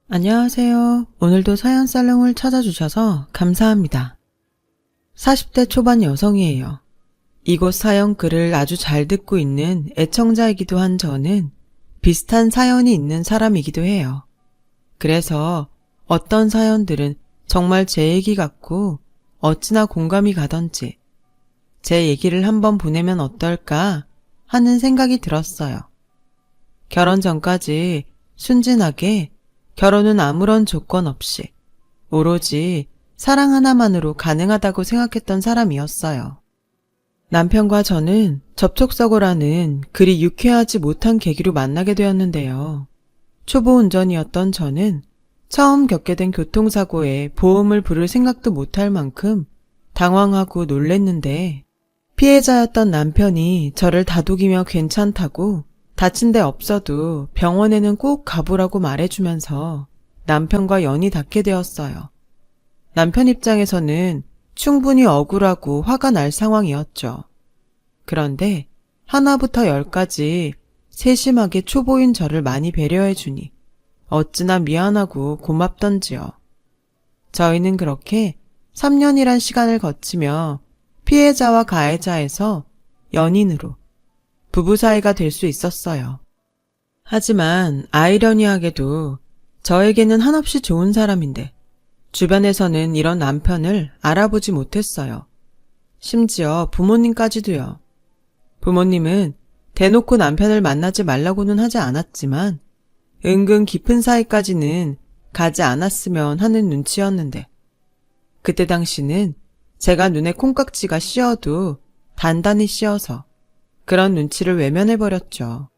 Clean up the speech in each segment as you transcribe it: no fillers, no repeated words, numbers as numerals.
안녕하세요. 오늘도 사연 살롱을 찾아주셔서 감사합니다. 40대 초반 여성이에요. 이곳 사연 글을 아주 잘 듣고 있는 애청자이기도 한 저는 비슷한 사연이 있는 사람이기도 해요. 그래서 어떤 사연들은 정말 제 얘기 같고 어찌나 공감이 가던지 제 얘기를 한번 보내면 어떨까 하는 생각이 들었어요. 결혼 전까지 순진하게 결혼은 아무런 조건 없이 오로지 사랑 하나만으로 가능하다고 생각했던 사람이었어요. 남편과 저는 접촉사고라는 그리 유쾌하지 못한 계기로 만나게 되었는데요. 초보 운전이었던 저는 처음 겪게 된 교통사고에 보험을 부를 생각도 못할 만큼 당황하고 놀랬는데 피해자였던 남편이 저를 다독이며 괜찮다고 다친 데 없어도 병원에는 꼭 가보라고 말해주면서 남편과 연이 닿게 되었어요. 남편 입장에서는 충분히 억울하고 화가 날 상황이었죠. 그런데 하나부터 열까지 세심하게 초보인 저를 많이 배려해주니 어찌나 미안하고 고맙던지요. 저희는 그렇게 3년이란 시간을 거치며 피해자와 가해자에서 연인으로 부부 사이가 될 수 있었어요. 하지만 아이러니하게도 저에게는 한없이 좋은 사람인데 주변에서는 이런 남편을 알아보지 못했어요. 심지어 부모님까지도요. 부모님은 대놓고 남편을 만나지 말라고는 하지 않았지만 은근 깊은 사이까지는 가지 않았으면 하는 눈치였는데 그때 당시는 제가 눈에 콩깍지가 씌어도 단단히 씌어서 그런 눈치를 외면해버렸죠.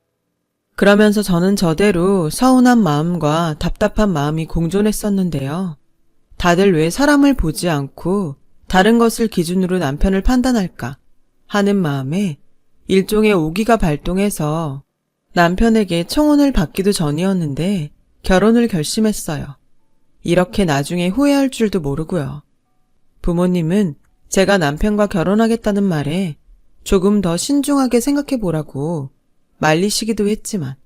그러면서 저는 저대로 서운한 마음과 답답한 마음이 공존했었는데요. 다들 왜 사람을 보지 않고 다른 것을 기준으로 남편을 판단할까 하는 마음에 일종의 오기가 발동해서 남편에게 청혼을 받기도 전이었는데 결혼을 결심했어요. 이렇게 나중에 후회할 줄도 모르고요. 부모님은 제가 남편과 결혼하겠다는 말에 조금 더 신중하게 생각해보라고 말리시기도 했지만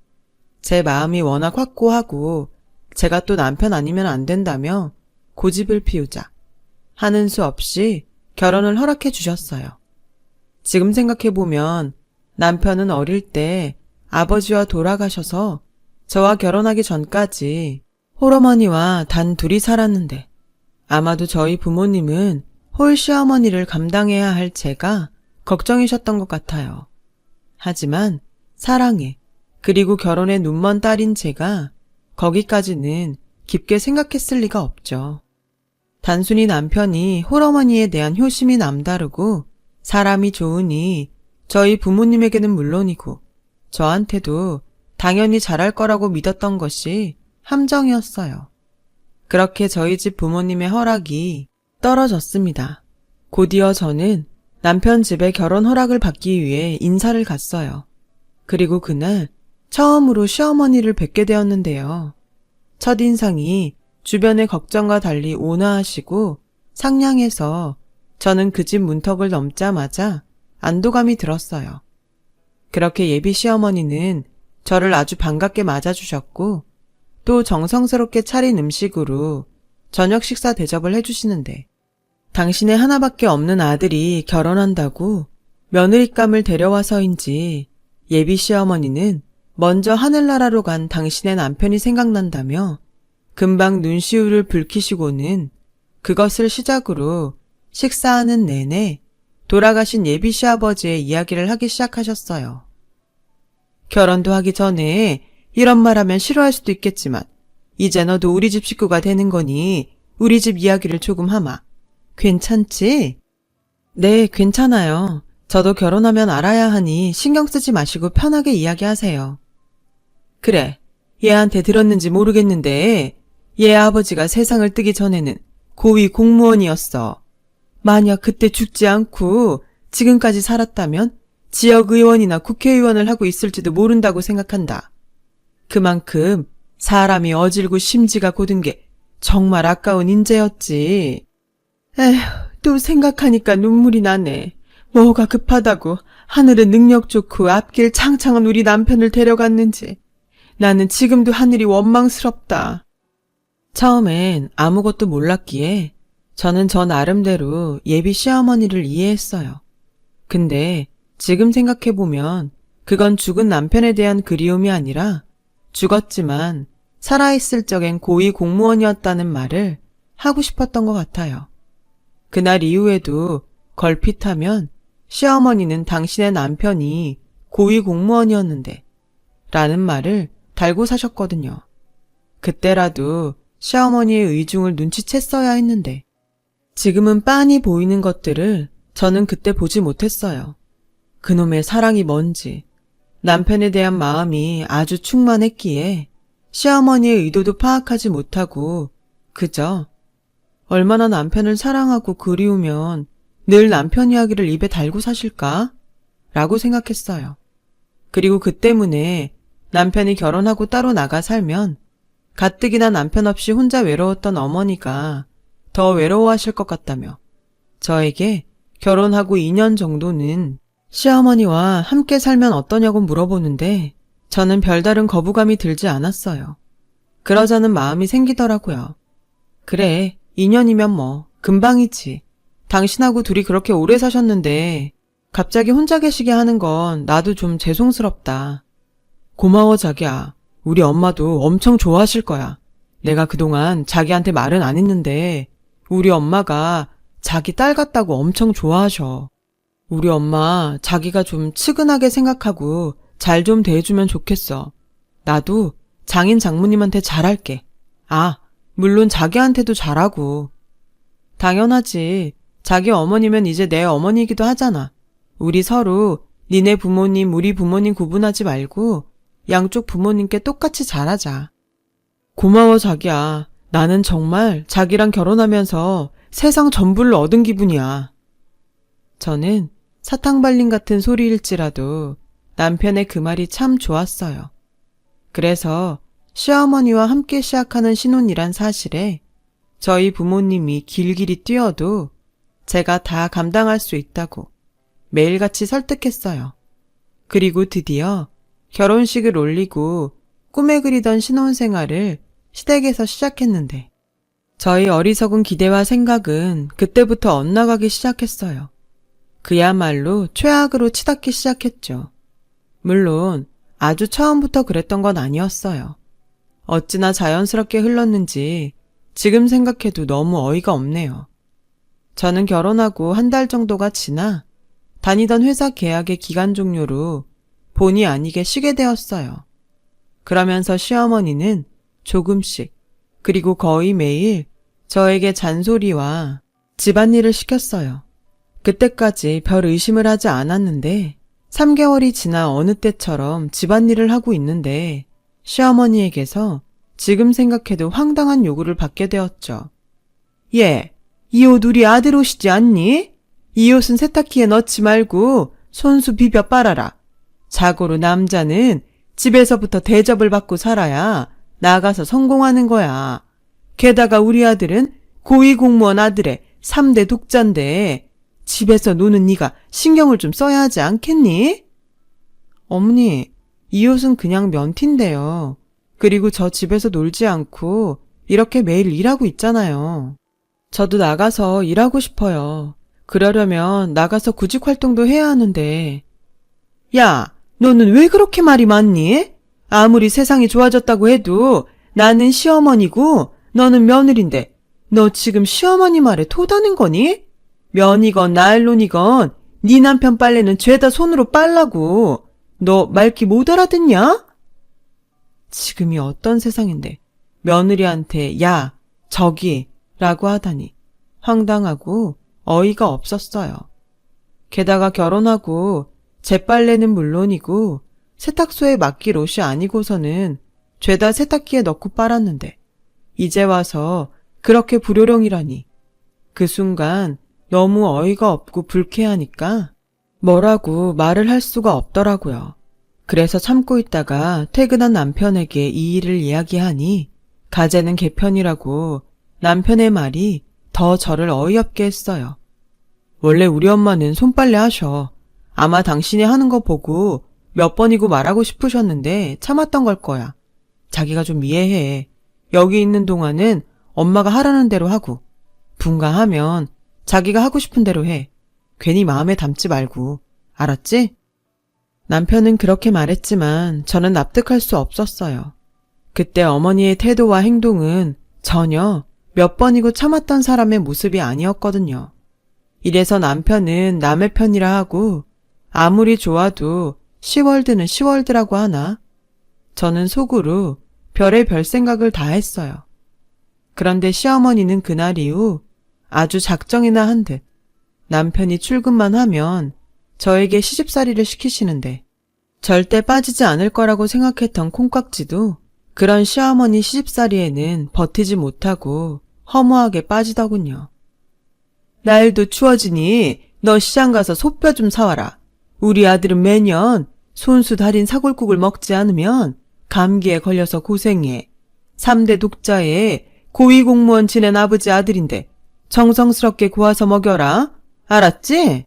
제 마음이 워낙 확고하고 제가 또 남편 아니면 안 된다며 고집을 피우자 하는 수 없이 결혼을 허락해 주셨어요. 지금 생각해보면 남편은 어릴 때 아버지와 돌아가셔서 저와 결혼하기 전까지 홀어머니와 단 둘이 살았는데 아마도 저희 부모님은 홀 시어머니를 감당해야 할 제가 걱정이셨던 것 같아요. 하지만 사랑에 그리고 결혼에 눈먼 딸인 제가 거기까지는 깊게 생각했을 리가 없죠. 단순히 남편이 홀어머니에 대한 효심이 남다르고 사람이 좋으니 저희 부모님에게는 물론이고 저한테도 당연히 잘할 거라고 믿었던 것이 함정이었어요. 그렇게 저희 집 부모님의 허락이 떨어졌습니다. 곧이어 저는 남편 집에 결혼 허락을 받기 위해 인사를 갔어요. 그리고 그날 처음으로 시어머니를 뵙게 되었는데요. 첫인상이 주변의 걱정과 달리 온화하시고 상냥해서 저는 그 집 문턱을 넘자마자 안도감이 들었어요. 그렇게 예비 시어머니는 저를 아주 반갑게 맞아주셨고 또 정성스럽게 차린 음식으로 저녁 식사 대접을 해주시는데 당신의 하나밖에 없는 아들이 결혼한다고 며느리감을 데려와서인지 예비 시어머니는 먼저 하늘나라로 간 당신의 남편이 생각난다며 금방 눈시울을 붉히시고는 그것을 시작으로 식사하는 내내 돌아가신 예비 시아버지의 이야기를 하기 시작하셨어요. 결혼도 하기 전에 이런 말하면 싫어할 수도 있겠지만 이제 너도 우리 집 식구가 되는 거니 우리 집 이야기를 조금 하마. 괜찮지? 네, 괜찮아요. 저도 결혼하면 알아야 하니 신경 쓰지 마시고 편하게 이야기하세요. 그래, 얘한테 들었는지 모르겠는데 얘 아버지가 세상을 뜨기 전에는 고위 공무원이었어. 만약 그때 죽지 않고 지금까지 살았다면 지역의원이나 국회의원을 하고 있을지도 모른다고 생각한다. 그만큼 사람이 어질고 심지가 고든 게 정말 아까운 인재였지. 에휴, 또 생각하니까 눈물이 나네. 뭐가 급하다고 하늘은 능력 좋고 앞길 창창한 우리 남편을 데려갔는지. 나는 지금도 하늘이 원망스럽다. 처음엔 아무것도 몰랐기에 저는 저 나름대로 예비 시어머니를 이해했어요. 근데 지금 생각해보면 그건 죽은 남편에 대한 그리움이 아니라 죽었지만 살아있을 적엔 고위 공무원이었다는 말을 하고 싶었던 것 같아요. 그날 이후에도 걸핏하면 시어머니는 당신의 남편이 고위 공무원이었는데 라는 말을 달고 사셨거든요. 그때라도 시어머니의 의중을 눈치챘어야 했는데 지금은 빤히 보이는 것들을 저는 그때 보지 못했어요. 그놈의 사랑이 뭔지 남편에 대한 마음이 아주 충만했기에 시어머니의 의도도 파악하지 못하고 그저 얼마나 남편을 사랑하고 그리우면 늘 남편 이야기를 입에 달고 사실까? 라고 생각했어요. 그리고 그 때문에 남편이 결혼하고 따로 나가 살면 가뜩이나 남편 없이 혼자 외로웠던 어머니가 더 외로워하실 것 같다며 저에게 결혼하고 2년 정도는 시어머니와 함께 살면 어떠냐고 물어보는데 저는 별다른 거부감이 들지 않았어요. 그러자는 마음이 생기더라고요. 그래, 2년이면 뭐 금방이지. 당신하고 둘이 그렇게 오래 사셨는데 갑자기 혼자 계시게 하는 건 나도 좀 죄송스럽다. 고마워 자기야. 우리 엄마도 엄청 좋아하실 거야. 내가 그동안 자기한테 말은 안 했는데 우리 엄마가 자기 딸 같다고 엄청 좋아하셔. 우리 엄마 자기가 좀 측은하게 생각하고 잘 좀 대해주면 좋겠어. 나도 장인 장모님한테 잘할게. 아, 물론 자기한테도 잘하고. 당연하지. 자기 어머니면 이제 내 어머니이기도 하잖아. 우리 서로 니네 부모님, 우리 부모님 구분하지 말고 양쪽 부모님께 똑같이 잘하자. 고마워 자기야. 나는 정말 자기랑 결혼하면서 세상 전부를 얻은 기분이야. 저는 사탕 발린 같은 소리일지라도 남편의 그 말이 참 좋았어요. 그래서 시어머니와 함께 시작하는 신혼이란 사실에 저희 부모님이 길길이 뛰어도 제가 다 감당할 수 있다고 매일같이 설득했어요. 그리고 드디어 결혼식을 올리고 꿈에 그리던 신혼생활을 시댁에서 시작했는데 저희 어리석은 기대와 생각은 그때부터 엇나가기 시작했어요. 그야말로 최악으로 치닫기 시작했죠. 물론 아주 처음부터 그랬던 건 아니었어요. 어찌나 자연스럽게 흘렀는지 지금 생각해도 너무 어이가 없네요. 저는 결혼하고 한 달 정도가 지나 다니던 회사 계약의 기간 종료로 본의 아니게 쉬게 되었어요. 그러면서 시어머니는 조금씩 그리고 거의 매일 저에게 잔소리와 집안일을 시켰어요. 그때까지 별 의심을 하지 않았는데 3개월이 지나 어느 때처럼 집안일을 하고 있는데 시어머니에게서 지금 생각해도 황당한 요구를 받게 되었죠. 예, 이 옷 우리 아들 옷이지 않니? 이 옷은 세탁기에 넣지 말고 손수 비벼 빨아라. 자고로 남자는 집에서부터 대접을 받고 살아야 나가서 성공하는 거야. 게다가 우리 아들은 고위공무원 아들의 3대 독자인데 집에서 노는 네가 신경을 좀 써야 하지 않겠니? 어머니, 이 옷은 그냥 면티인데요. 그리고 저 집에서 놀지 않고 이렇게 매일 일하고 있잖아요. 저도 나가서 일하고 싶어요. 그러려면 나가서 구직 활동도 해야 하는데. 야, 너는 왜 그렇게 말이 많니? 아무리 세상이 좋아졌다고 해도 나는 시어머니고 너는 며느린데 너 지금 시어머니 말에 토다는 거니? 면이건 나일론이건 네 남편 빨래는 죄다 손으로 빨라고. 너 말귀 못 알아듣냐? 지금이 어떤 세상인데 며느리한테 야, 저기 라고 하다니 황당하고 어이가 없었어요. 게다가 결혼하고 제 빨래는 물론이고 세탁소에 맡길 옷이 아니고서는 죄다 세탁기에 넣고 빨았는데 이제 와서 그렇게 불효령이라니. 그 순간 너무 어이가 없고 불쾌하니까 뭐라고 말을 할 수가 없더라고요. 그래서 참고 있다가 퇴근한 남편에게 이 일을 이야기하니 가재는 개편이라고 남편의 말이 더 저를 어이없게 했어요. 원래 우리 엄마는 손빨래 하셔. 아마 당신이 하는 거 보고 몇 번이고 말하고 싶으셨는데 참았던 걸 거야. 자기가 좀 이해해. 여기 있는 동안은 엄마가 하라는 대로 하고, 분가하면 자기가 하고 싶은 대로 해. 괜히 마음에 담지 말고. 알았지? 남편은 그렇게 말했지만 저는 납득할 수 없었어요. 그때 어머니의 태도와 행동은 전혀 몇 번이고 참았던 사람의 모습이 아니었거든요. 이래서 남편은 남의 편이라 하고 아무리 좋아도 시월드는 시월드라고 하나? 저는 속으로 별의 별 생각을 다 했어요. 그런데 시어머니는 그날 이후 아주 작정이나 한 듯 남편이 출근만 하면 저에게 시집살이를 시키시는데 절대 빠지지 않을 거라고 생각했던 콩깍지도 그런 시어머니 시집살이에는 버티지 못하고 허무하게 빠지더군요. 날도 추워지니 너 시장 가서 소뼈 좀 사와라. 우리 아들은 매년 손수 달인 사골국을 먹지 않으면 감기에 걸려서 고생해. 3대 독자에 고위공무원 지낸 아버지 아들인데 정성스럽게 구워서 먹여라. 알았지?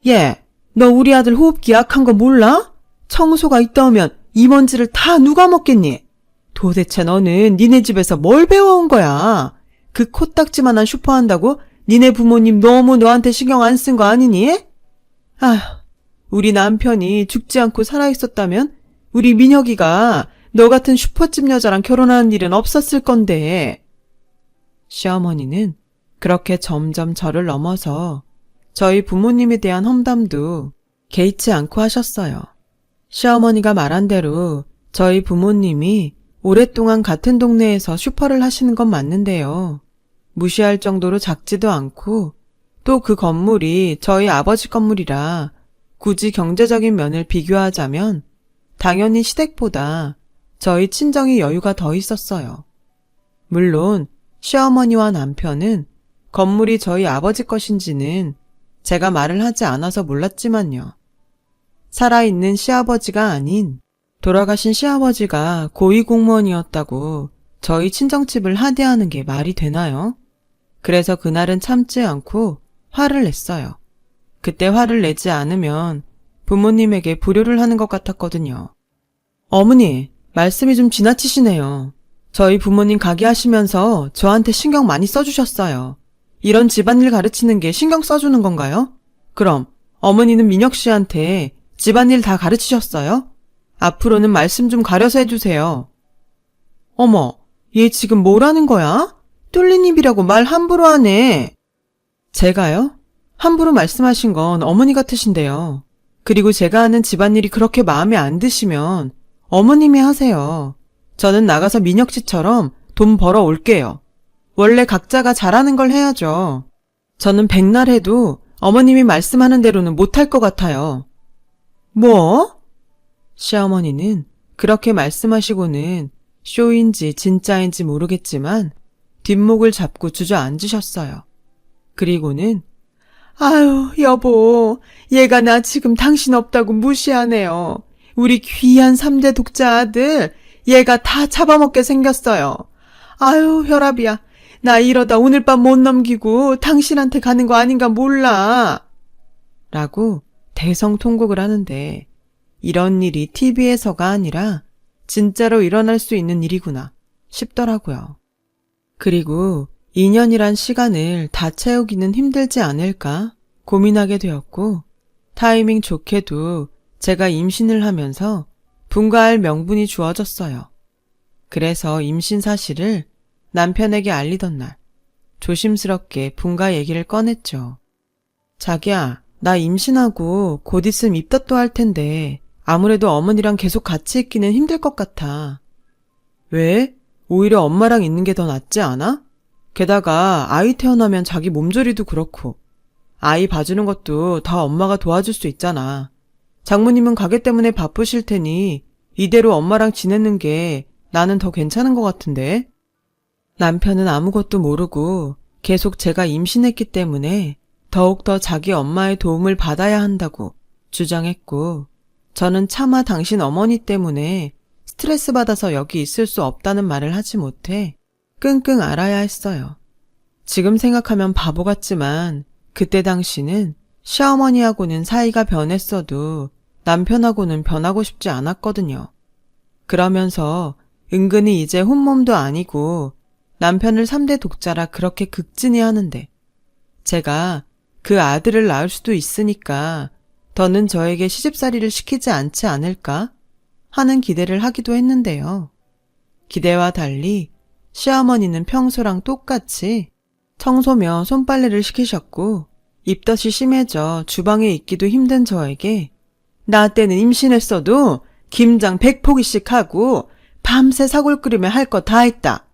예, 너 우리 아들 호흡기 약한 거 몰라? 청소가 있다 오면 이먼지를 다 누가 먹겠니? 도대체 너는 니네 집에서 뭘 배워온 거야? 그 코딱지만한 슈퍼 한다고 니네 부모님 너무 너한테 신경 안 쓴 거 아니니? 아휴, 우리 남편이 죽지 않고 살아있었다면 우리 민혁이가 너 같은 슈퍼집 여자랑 결혼하는 일은 없었을 건데. 시어머니는 그렇게 점점 저를 넘어서 저희 부모님에 대한 험담도 개의치 않고 하셨어요. 시어머니가 말한 대로 저희 부모님이 오랫동안 같은 동네에서 슈퍼를 하시는 건 맞는데요. 무시할 정도로 작지도 않고 또 그 건물이 저희 아버지 건물이라 굳이 경제적인 면을 비교하자면 당연히 시댁보다 저희 친정이 여유가 더 있었어요. 물론 시어머니와 남편은 건물이 저희 아버지 것인지는 제가 말을 하지 않아서 몰랐지만요. 살아있는 시아버지가 아닌 돌아가신 시아버지가 고위공무원이었다고 저희 친정집을 하대하는 게 말이 되나요? 그래서 그날은 참지 않고 화를 냈어요. 그때 화를 내지 않으면 부모님에게 불효를 하는 것 같았거든요. 어머니, 말씀이 좀 지나치시네요. 저희 부모님 가게 하시면서 저한테 신경 많이 써주셨어요. 이런 집안일 가르치는 게 신경 써주는 건가요? 그럼 어머니는 민혁 씨한테 집안일 다 가르치셨어요? 앞으로는 말씀 좀 가려서 해주세요. 어머, 얘 지금 뭐라는 거야? 뚫린 입이라고 말 함부로 하네. 제가요? 함부로 말씀하신 건 어머니 같으신데요. 그리고 제가 하는 집안일이 그렇게 마음에 안 드시면 어머님이 하세요. 저는 나가서 민혁 씨처럼 돈 벌어 올게요. 원래 각자가 잘하는 걸 해야죠. 저는 백날 해도 어머님이 말씀하는 대로는 못할 것 같아요. 뭐? 시어머니는 그렇게 말씀하시고는 쇼인지 진짜인지 모르겠지만 뒷목을 잡고 주저앉으셨어요. 그리고는 아유, 여보, 얘가 나 지금 당신 없다고 무시하네요. 우리 귀한 3대 독자 아들, 얘가 다 잡아먹게 생겼어요. 아유, 혈압이야. 나 이러다 오늘 밤 못 넘기고 당신한테 가는 거 아닌가 몰라. 라고 대성통곡을 하는데 이런 일이 TV에서가 아니라 진짜로 일어날 수 있는 일이구나 싶더라고요. 그리고 2년이란 시간을 다 채우기는 힘들지 않을까 고민하게 되었고 타이밍 좋게도 제가 임신을 하면서 분가할 명분이 주어졌어요. 그래서 임신 사실을 남편에게 알리던 날 조심스럽게 분가 얘기를 꺼냈죠. 자기야, 나 임신하고 곧 있으면 입덧도 할 텐데 아무래도 어머니랑 계속 같이 있기는 힘들 것 같아. 왜? 오히려 엄마랑 있는 게 더 낫지 않아? 게다가 아이 태어나면 자기 몸조리도 그렇고 아이 봐주는 것도 다 엄마가 도와줄 수 있잖아. 장모님은 가게 때문에 바쁘실 테니 이대로 엄마랑 지내는 게 나는 더 괜찮은 것 같은데. 남편은 아무것도 모르고 계속 제가 임신했기 때문에 더욱더 자기 엄마의 도움을 받아야 한다고 주장했고 저는 차마 당신 어머니 때문에 스트레스 받아서 여기 있을 수 없다는 말을 하지 못해 끙끙 앓아야 했어요. 지금 생각하면 바보 같지만 그때 당시는 시어머니하고는 사이가 변했어도 남편하고는 변하고 싶지 않았거든요. 그러면서 은근히 이제 혼몸도 아니고 남편을 3대 독자라 그렇게 극진히 하는데 제가 그 아들을 낳을 수도 있으니까 더는 저에게 시집살이를 시키지 않지 않을까 하는 기대를 하기도 했는데요. 기대와 달리 시어머니는 평소랑 똑같이 청소며 손빨래를 시키셨고 입덧이 심해져 주방에 있기도 힘든 저에게 나 때는 임신했어도 김장 100포기씩 하고 밤새 사골 끓이며 할 거 다 했다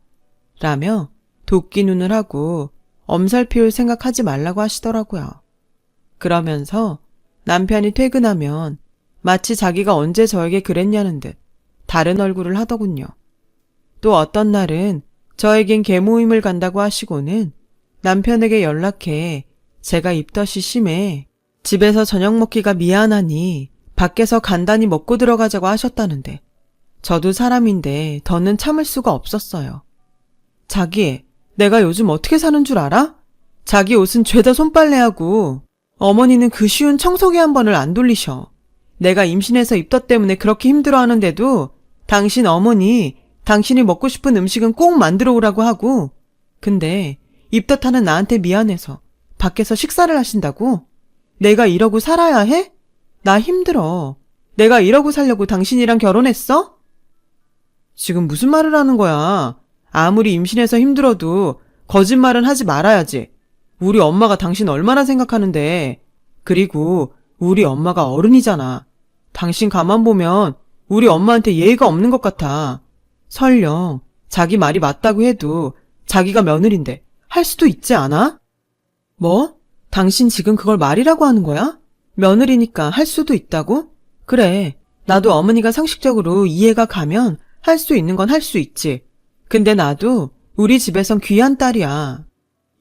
라며 도끼 눈을 하고 엄살 피울 생각하지 말라고 하시더라고요. 그러면서 남편이 퇴근하면 마치 자기가 언제 저에게 그랬냐는 듯 다른 얼굴을 하더군요. 또 어떤 날은 저에겐 계모임을 간다고 하시고는 남편에게 연락해 제가 입덧이 심해 집에서 저녁 먹기가 미안하니 밖에서 간단히 먹고 들어가자고 하셨다는데 저도 사람인데 더는 참을 수가 없었어요. 자기, 내가 요즘 어떻게 사는 줄 알아? 자기 옷은 죄다 손빨래하고 어머니는 그 쉬운 청소기 한 번을 안 돌리셔. 내가 임신해서 입덧 때문에 그렇게 힘들어하는데도 당신 어머니, 당신이 먹고 싶은 음식은 꼭 만들어 오라고 하고 근데 입덧하는 나한테 미안해서 밖에서 식사를 하신다고? 내가 이러고 살아야 해? 나 힘들어. 내가 이러고 살려고 당신이랑 결혼했어? 지금 무슨 말을 하는 거야? 아무리 임신해서 힘들어도 거짓말은 하지 말아야지. 우리 엄마가 당신 얼마나 생각하는데. 그리고 우리 엄마가 어른이잖아. 당신 가만 보면 우리 엄마한테 예의가 없는 것 같아. 설령 자기 말이 맞다고 해도 자기가 며느린데 할 수도 있지 않아? 뭐? 당신 지금 그걸 말이라고 하는 거야? 며느리니까 할 수도 있다고? 그래, 나도 어머니가 상식적으로 이해가 가면 할 수 있는 건 할 수 있지. 근데 나도 우리 집에선 귀한 딸이야.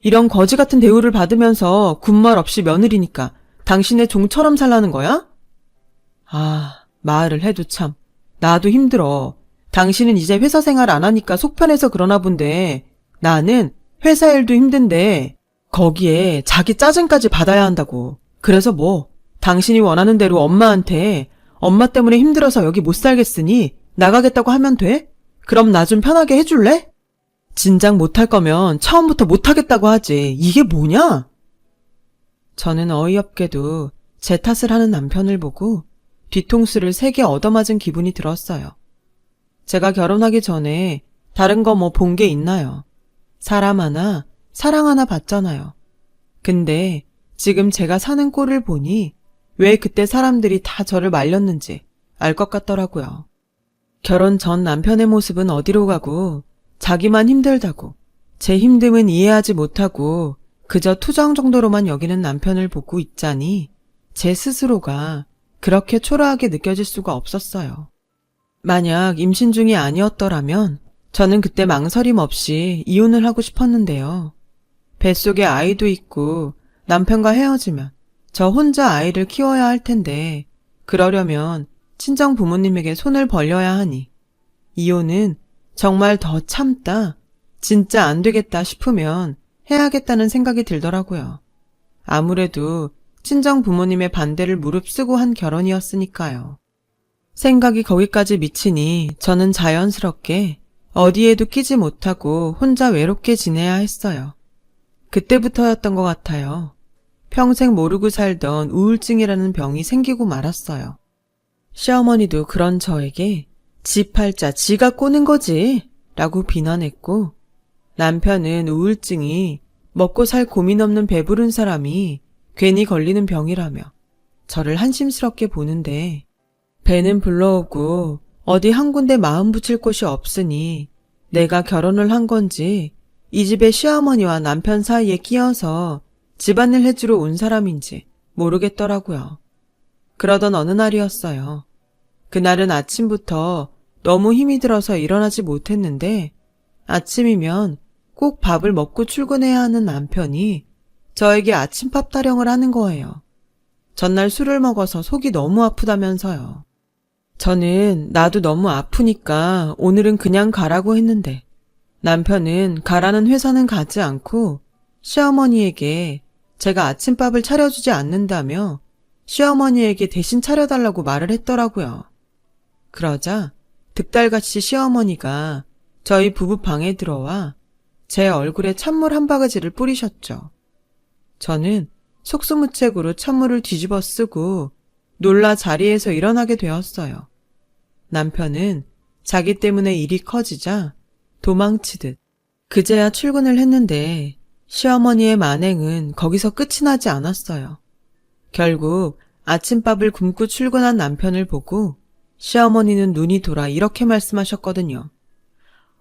이런 거지 같은 대우를 받으면서 군말 없이 며느리니까 당신의 종처럼 살라는 거야? 아, 말을 해도 참. 나도 힘들어. 당신은 이제 회사 생활 안 하니까 속 편해서 그러나 본데 나는 회사 일도 힘든데 거기에 자기 짜증까지 받아야 한다고. 그래서 뭐 당신이 원하는 대로 엄마한테 엄마 때문에 힘들어서 여기 못 살겠으니 나가겠다고 하면 돼? 그럼 나 좀 편하게 해줄래? 진작 못할 거면 처음부터 못하겠다고 하지. 이게 뭐냐? 저는 어이없게도 제 탓을 하는 남편을 보고 뒤통수를 3개 얻어맞은 기분이 들었어요. 제가 결혼하기 전에 다른 거 뭐 본 게 있나요? 사람 하나, 사랑 하나 봤잖아요. 근데 지금 제가 사는 꼴을 보니 왜 그때 사람들이 다 저를 말렸는지 알 것 같더라고요. 결혼 전 남편의 모습은 어디로 가고 자기만 힘들다고 제 힘듦은 이해하지 못하고 그저 투정 정도로만 여기는 남편을 보고 있자니 제 스스로가 그렇게 초라하게 느껴질 수가 없었어요. 만약 임신 중이 아니었더라면 저는 그때 망설임 없이 이혼을 하고 싶었는데요. 뱃속에 아이도 있고 남편과 헤어지면 저 혼자 아이를 키워야 할 텐데 그러려면 친정 부모님에게 손을 벌려야 하니 이혼은 정말 더 참다 진짜 안 되겠다 싶으면 해야겠다는 생각이 들더라고요. 아무래도 친정 부모님의 반대를 무릅쓰고 한 결혼이었으니까요. 생각이 거기까지 미치니 저는 자연스럽게 어디에도 끼지 못하고 혼자 외롭게 지내야 했어요. 그때부터였던 것 같아요. 평생 모르고 살던 우울증이라는 병이 생기고 말았어요. 시어머니도 그런 저에게 지 팔자 지가 꼬는 거지 라고 비난했고 남편은 우울증이 먹고 살 고민 없는 배부른 사람이 괜히 걸리는 병이라며 저를 한심스럽게 보는데 배는 불러오고 어디 한 군데 마음 붙일 곳이 없으니 내가 결혼을 한 건지 이 집에 시어머니와 남편 사이에 끼어서 집안일 해주러 온 사람인지 모르겠더라고요. 그러던 어느 날이었어요. 그날은 아침부터 너무 힘이 들어서 일어나지 못했는데 아침이면 꼭 밥을 먹고 출근해야 하는 남편이 저에게 아침밥 타령을 하는 거예요. 전날 술을 먹어서 속이 너무 아프다면서요. 저는 나도 너무 아프니까 오늘은 그냥 가라고 했는데 남편은 가라는 회사는 가지 않고 시어머니에게 제가 아침밥을 차려주지 않는다며 시어머니에게 대신 차려달라고 말을 했더라고요. 그러자 득달같이 시어머니가 저희 부부 방에 들어와 제 얼굴에 찬물 한 바가지를 뿌리셨죠. 저는 속수무책으로 찬물을 뒤집어 쓰고 놀라 자리에서 일어나게 되었어요. 남편은 자기 때문에 일이 커지자 도망치듯 그제야 출근을 했는데 시어머니의 만행은 거기서 끝이 나지 않았어요. 결국 아침밥을 굶고 출근한 남편을 보고 시어머니는 눈이 돌아 이렇게 말씀하셨거든요.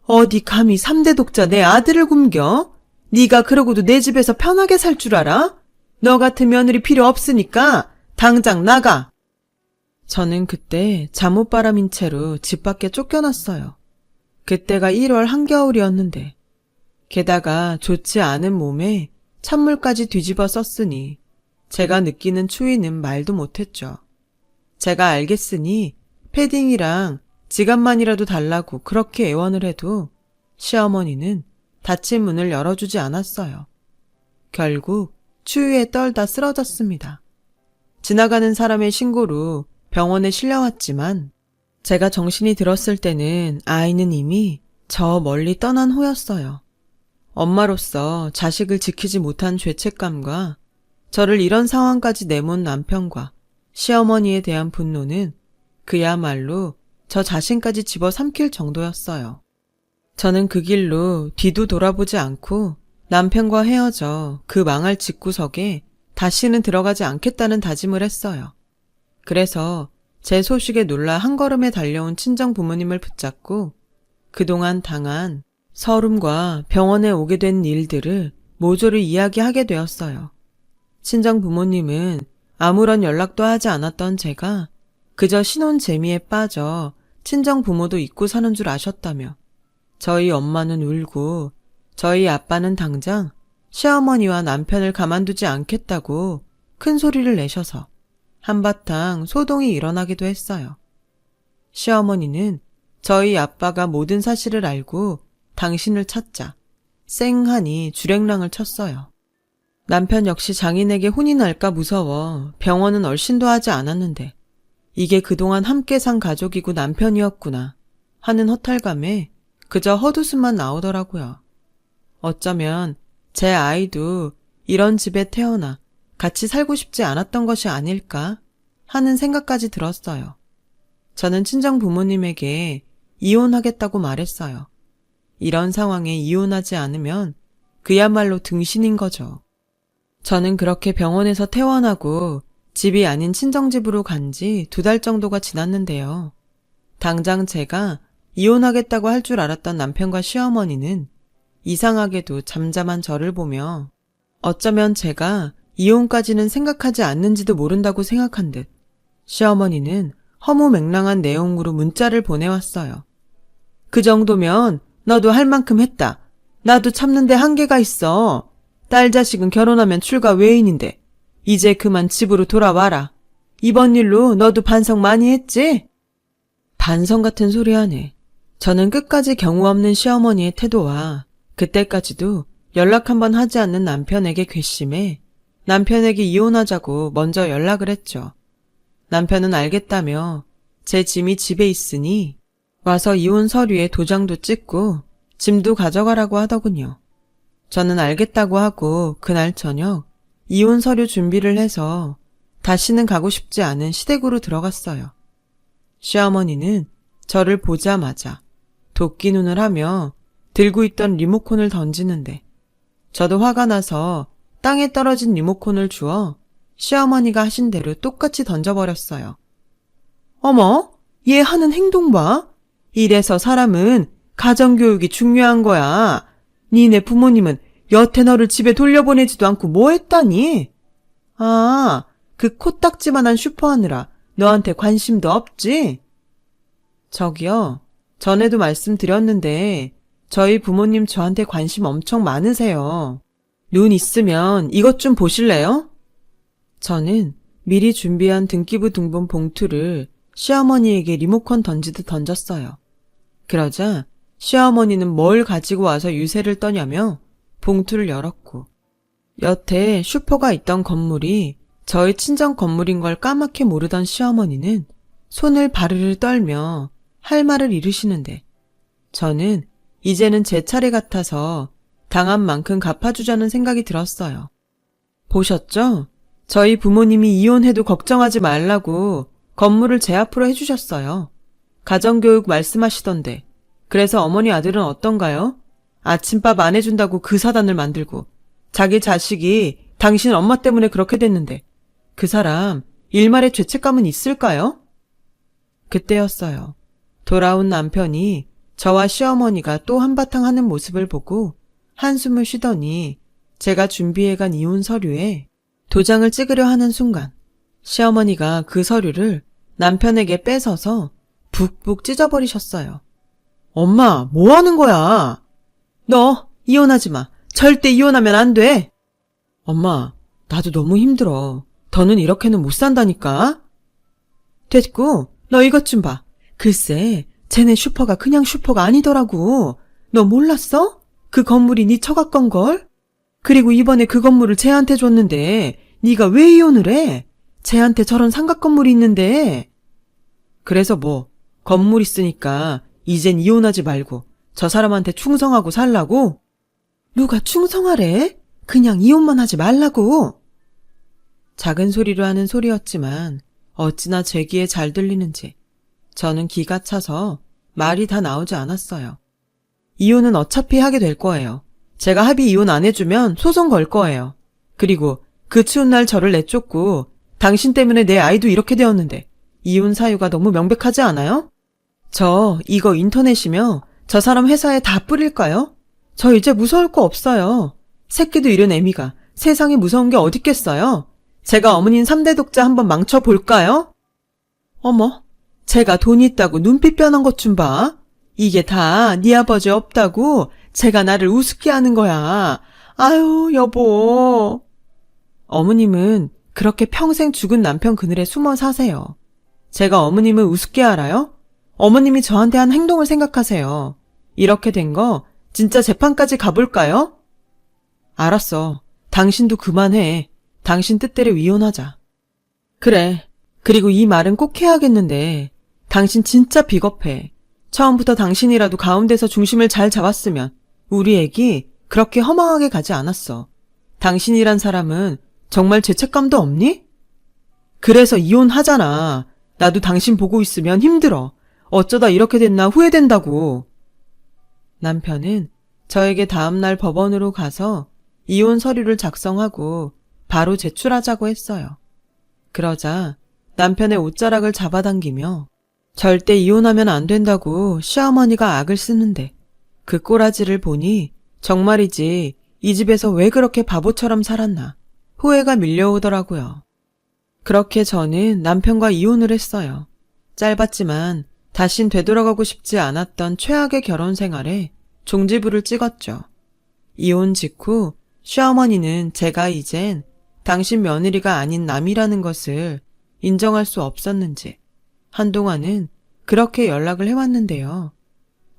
어디 감히 3대 독자 내 아들을 굶겨? 네가 그러고도 내 집에서 편하게 살 줄 알아? 너 같은 며느리 필요 없으니까 당장 나가. 저는 그때 잠옷바람인 채로 집 밖에 쫓겨났어요. 그때가 1월 한겨울이었는데 게다가 좋지 않은 몸에 찬물까지 뒤집어 썼으니 제가 느끼는 추위는 말도 못했죠. 제가 알겠으니 패딩이랑 지갑만이라도 달라고 그렇게 애원을 해도 시어머니는 닫힌 문을 열어주지 않았어요. 결국 추위에 떨다 쓰러졌습니다. 지나가는 사람의 신고로 병원에 실려왔지만 제가 정신이 들었을 때는 아이는 이미 저 멀리 떠난 후였어요. 엄마로서 자식을 지키지 못한 죄책감과 저를 이런 상황까지 내몬 남편과 시어머니에 대한 분노는 그야말로 저 자신까지 집어삼킬 정도였어요. 저는 그 길로 뒤도 돌아보지 않고 남편과 헤어져 그 망할 집구석에 다시는 들어가지 않겠다는 다짐을 했어요. 그래서 제 소식에 놀라 한 걸음에 달려온 친정 부모님을 붙잡고 그동안 당한 서름과 병원에 오게 된 일들을 모조리 이야기하게 되었어요. 친정 부모님은 아무런 연락도 하지 않았던 제가 그저 신혼 재미에 빠져 친정 부모도 잊고 사는 줄 아셨다며 저희 엄마는 울고 저희 아빠는 당장 시어머니와 남편을 가만두지 않겠다고 큰 소리를 내셔서 한바탕 소동이 일어나기도 했어요. 시어머니는 저희 아빠가 모든 사실을 알고 당신을 찾자 쌩하니 주랭랑을 쳤어요. 남편 역시 장인에게 혼이 날까 무서워 병원은 얼씬도 하지 않았는데 이게 그동안 함께 산 가족이고 남편이었구나 하는 허탈감에 그저 헛웃음만 나오더라고요. 어쩌면 제 아이도 이런 집에 태어나 같이 살고 싶지 않았던 것이 아닐까 하는 생각까지 들었어요. 저는 친정 부모님에게 이혼하겠다고 말했어요. 이런 상황에 이혼하지 않으면 그야말로 등신인 거죠. 저는 그렇게 병원에서 퇴원하고 집이 아닌 친정집으로 간 지 2달 정도가 지났는데요. 당장 제가 이혼하겠다고 할 줄 알았던 남편과 시어머니는 이상하게도 잠잠한 저를 보며 어쩌면 제가 이혼까지는 생각하지 않는지도 모른다고 생각한 듯 시어머니는 허무맹랑한 내용으로 문자를 보내왔어요. 그 정도면 너도 할 만큼 했다. 나도 참는데 한계가 있어. 딸 자식은 결혼하면 출가 외인인데 이제 그만 집으로 돌아와라. 이번 일로 너도 반성 많이 했지? 반성 같은 소리 하네. 저는 끝까지 경우 없는 시어머니의 태도와 그때까지도 연락 한번 하지 않는 남편에게 괘씸해 남편에게 이혼하자고 먼저 연락을 했죠. 남편은 알겠다며 제 짐이 집에 있으니 와서 이혼 서류에 도장도 찍고 짐도 가져가라고 하더군요. 저는 알겠다고 하고 그날 저녁 이혼 서류 준비를 해서 다시는 가고 싶지 않은 시댁으로 들어갔어요. 시어머니는 저를 보자마자 도끼 눈을 하며 들고 있던 리모컨을 던지는데 저도 화가 나서 땅에 떨어진 리모컨을 주워 시어머니가 하신 대로 똑같이 던져버렸어요. 어머, 얘 하는 행동 봐. 이래서 사람은 가정교육이 중요한 거야. 니네 부모님은 여태 너를 집에 돌려보내지도 않고 뭐 했다니? 아, 그 코딱지만한 슈퍼 하느라 너한테 관심도 없지? 저기요, 전에도 말씀드렸는데 저희 부모님 저한테 관심 엄청 많으세요. 눈 있으면 이것 좀 보실래요? 저는 미리 준비한 등기부 등본 봉투를 시어머니에게 리모컨 던지듯 던졌어요. 그러자 시어머니는 뭘 가지고 와서 유세를 떠냐며 봉투를 열었고 여태 슈퍼가 있던 건물이 저희 친정 건물인 걸 까맣게 모르던 시어머니는 손을 바르르 떨며 할 말을 잃으시는데 저는 이제는 제 차례 같아서 당한 만큼 갚아주자는 생각이 들었어요. 보셨죠? 저희 부모님이 이혼해도 걱정하지 말라고 건물을 제 앞으로 해주셨어요. 가정교육 말씀하시던데 그래서 어머니 아들은 어떤가요? 아침밥 안 해준다고 그 사단을 만들고 자기 자식이 당신 엄마 때문에 그렇게 됐는데 그 사람 일말의 죄책감은 있을까요? 그때였어요. 돌아온 남편이 저와 시어머니가 또 한바탕 하는 모습을 보고 한숨을 쉬더니 제가 준비해간 이혼 서류에 도장을 찍으려 하는 순간 시어머니가 그 서류를 남편에게 뺏어서 북북 찢어버리셨어요. 엄마, 뭐 하는 거야? 너 이혼하지 마. 절대 이혼하면 안 돼. 엄마, 나도 너무 힘들어. 더는 이렇게는 못 산다니까. 됐고, 너 이것 좀 봐. 글쎄, 쟤네 슈퍼가 그냥 슈퍼가 아니더라고. 너 몰랐어? 그 건물이 네 처갓건걸? 그리고 이번에 그 건물을 쟤한테 줬는데 네가 왜 이혼을 해? 쟤한테 저런 삼각건물이 있는데. 그래서 뭐 건물 있으니까 이젠 이혼하지 말고 저 사람한테 충성하고 살라고? 누가 충성하래? 그냥 이혼만 하지 말라고. 작은 소리로 하는 소리였지만 어찌나 제 귀에 잘 들리는지 저는 기가 차서 말이 다 나오지 않았어요. 이혼은 어차피 하게 될 거예요. 제가 합의 이혼 안 해주면 소송 걸 거예요. 그리고 그 추운 날 저를 내쫓고 당신 때문에 내 아이도 이렇게 되었는데 이혼 사유가 너무 명백하지 않아요? 저 이거 인터넷이며 저 사람 회사에 다 뿌릴까요? 저 이제 무서울 거 없어요. 새끼도 잃은 애미가 세상에 무서운 게 어딨겠어요? 제가 어머님 3대 독자 한번 망쳐볼까요? 어머, 제가 돈 있다고 눈빛 변한 것 좀 봐. 이게 다 네 아버지 없다고 제가 나를 우습게 하는 거야. 아유, 여보. 어머님은 그렇게 평생 죽은 남편 그늘에 숨어 사세요. 제가 어머님을 우습게 알아요? 어머님이 저한테 한 행동을 생각하세요. 이렇게 된 거 진짜 재판까지 가볼까요? 알았어. 당신도 그만해. 당신 뜻대로 이혼하자. 그래. 그리고 이 말은 꼭 해야겠는데 당신 진짜 비겁해. 처음부터 당신이라도 가운데서 중심을 잘 잡았으면 우리 애기 그렇게 허망하게 가지 않았어. 당신이란 사람은 정말 죄책감도 없니? 그래서 이혼하잖아. 나도 당신 보고 있으면 힘들어. 어쩌다 이렇게 됐나 후회된다고. 남편은 저에게 다음날 법원으로 가서 이혼 서류를 작성하고 바로 제출하자고 했어요. 그러자 남편의 옷자락을 잡아당기며 절대 이혼하면 안 된다고 시어머니가 악을 쓰는데 그 꼬라지를 보니 정말이지 이 집에서 왜 그렇게 바보처럼 살았나 후회가 밀려오더라고요. 그렇게 저는 남편과 이혼을 했어요. 짧았지만 다신 되돌아가고 싶지 않았던 최악의 결혼 생활에 종지부를 찍었죠. 이혼 직후 시어머니는 제가 이젠 당신 며느리가 아닌 남이라는 것을 인정할 수 없었는지 한동안은 그렇게 연락을 해왔는데요.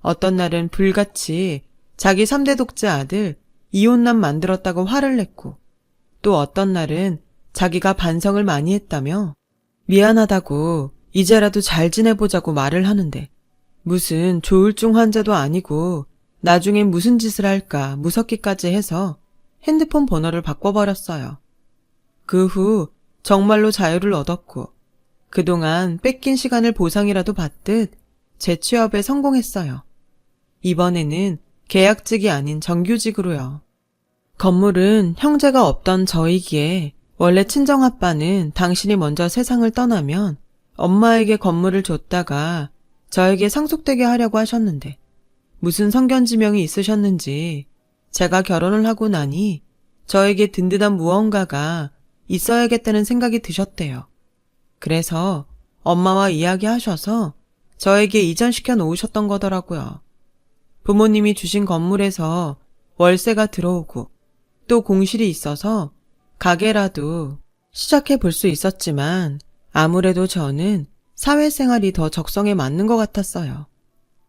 어떤 날은 불같이 자기 3대 독자 아들 이혼남 만들었다고 화를 냈고 또 어떤 날은 자기가 반성을 많이 했다며 미안하다고 이제라도 잘 지내보자고 말을 하는데 무슨 조울증 환자도 아니고 나중엔 무슨 짓을 할까 무섭기까지 해서 핸드폰 번호를 바꿔버렸어요. 그 후 정말로 자유를 얻었고 그동안 뺏긴 시간을 보상이라도 받듯 재취업에 성공했어요. 이번에는 계약직이 아닌 정규직으로요. 건물은 형제가 없던 저이기에 원래 친정아빠는 당신이 먼저 세상을 떠나면 엄마에게 건물을 줬다가 저에게 상속되게 하려고 하셨는데 무슨 성견지명이 있으셨는지 제가 결혼을 하고 나니 저에게 든든한 무언가가 있어야겠다는 생각이 드셨대요. 그래서 엄마와 이야기하셔서 저에게 이전시켜 놓으셨던 거더라고요. 부모님이 주신 건물에서 월세가 들어오고 또 공실이 있어서 가게라도 시작해 볼 수 있었지만 아무래도 저는 사회생활이 더 적성에 맞는 것 같았어요.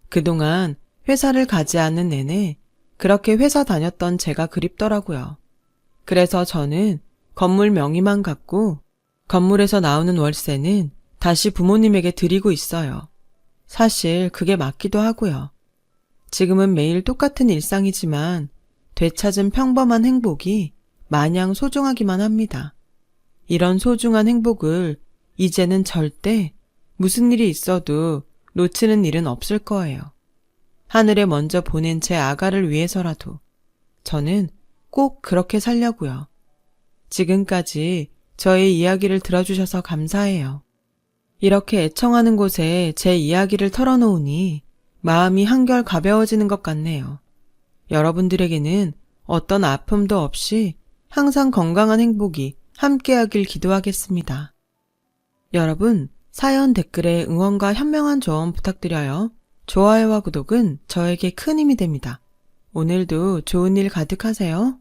그동안 회사를 가지 않는 내내 그렇게 회사 다녔던 제가 그립더라고요. 그래서 저는 건물 명의만 갖고 건물에서 나오는 월세는 다시 부모님에게 드리고 있어요. 사실 그게 맞기도 하고요. 지금은 매일 똑같은 일상이지만 되찾은 평범한 행복이 마냥 소중하기만 합니다. 이런 소중한 행복을 이제는 절대 무슨 일이 있어도 놓치는 일은 없을 거예요. 하늘에 먼저 보낸 제 아가를 위해서라도 저는 꼭 그렇게 살려고요. 지금까지 저의 이야기를 들어주셔서 감사해요. 이렇게 애청하는 곳에 제 이야기를 털어놓으니 마음이 한결 가벼워지는 것 같네요. 여러분들에게는 어떤 아픔도 없이 항상 건강한 행복이 함께하길 기도하겠습니다. 여러분, 사연 댓글에 응원과 현명한 조언 부탁드려요. 좋아요와 구독은 저에게 큰 힘이 됩니다. 오늘도 좋은 일 가득하세요.